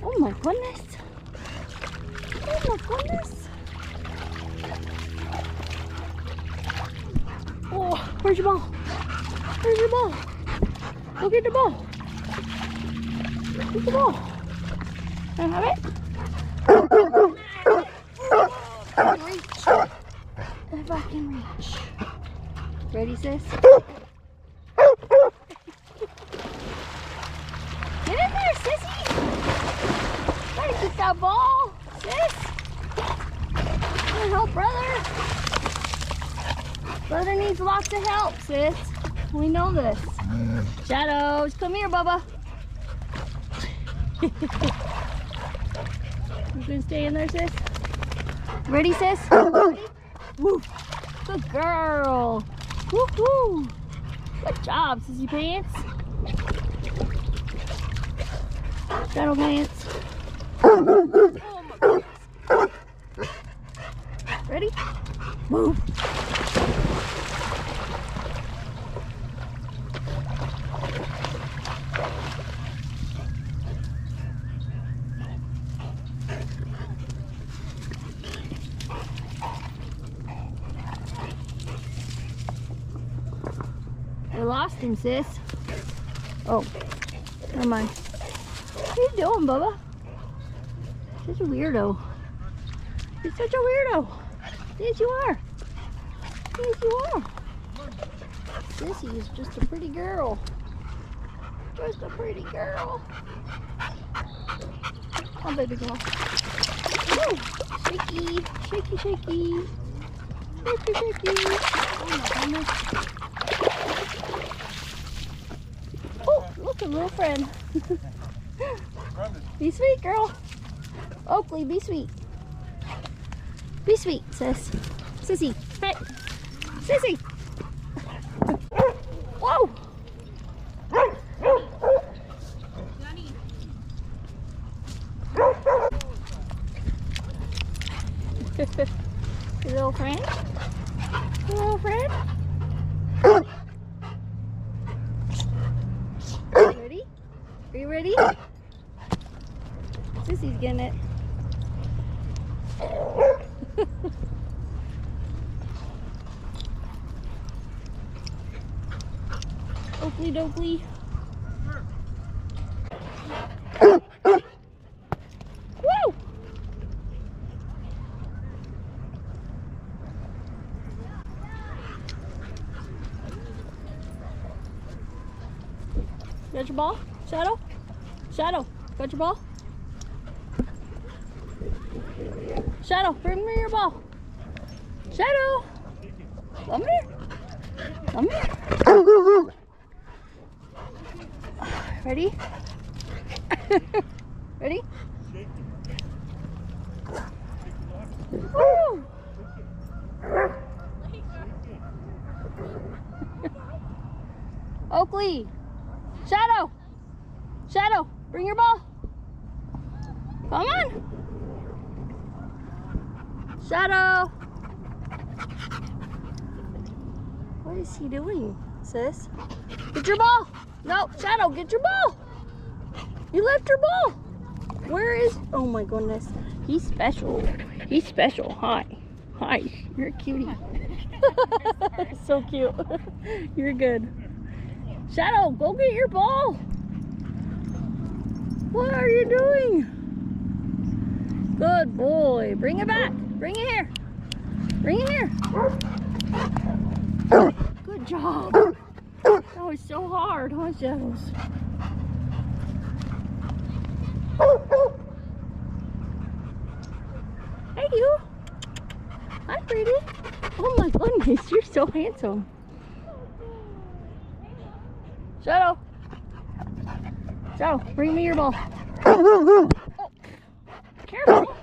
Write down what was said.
Oh my goodness. Oh my goodness. Oh, where's your ball? Where's your ball? Go get the ball. Get the ball. Can I have it? I can reach. If I can reach. Ready, sis? Get in there, sissy! Try to get that ball, sis! Come on, help brother! Brother needs lots of help, sis. We know this. Shadows, come here, Bubba. You gonna stay in there, sis? Ready, sis? Ready? Move. Good girl. Woohoo! Good job, sissy pants. Shadow pants. Oh my goodness. Ready? Move. I lost him, sis. Oh, never mind. What are you doing, Bubba? Such a weirdo. You're such a weirdo. Yes, you are. Yes, you are. Sissy is just a pretty girl. Just a pretty girl. Oh, baby girl. Woo! Shaky, shaky, shaky. Shaky, shaky. Oh my goodness. Oh, look, a little friend. Be sweet, girl. Oakley, be sweet. Be sweet, sis. Sissy, hey. Sissy. Whoa. Your little friend? Your little friend? Ready? Are you ready? Sissy's getting it. Oakley dokley. Woo! Got your ball? Shadow? Shadow, got your ball? Shadow, bring me your ball. Shadow! Come here. Come here. Ready? Ready? Woo! Oakley! Shadow! Shadow, bring your ball. Come on. Shadow! What is he doing, sis? Get your ball! No, Shadow, get your ball! You left your ball! Where is... Oh my goodness. He's special. He's special. Hi. Hi. You're a cutie. So cute. You're good. Shadow, go get your ball! What are you doing? Good boy. Bring it back. Bring it here. Bring it here. Good job. That was so hard, huh, Shadows? Hey, you. Hi, pretty. Oh my goodness, you're so handsome. Shadow. Shadow, bring me your ball. Oh, careful.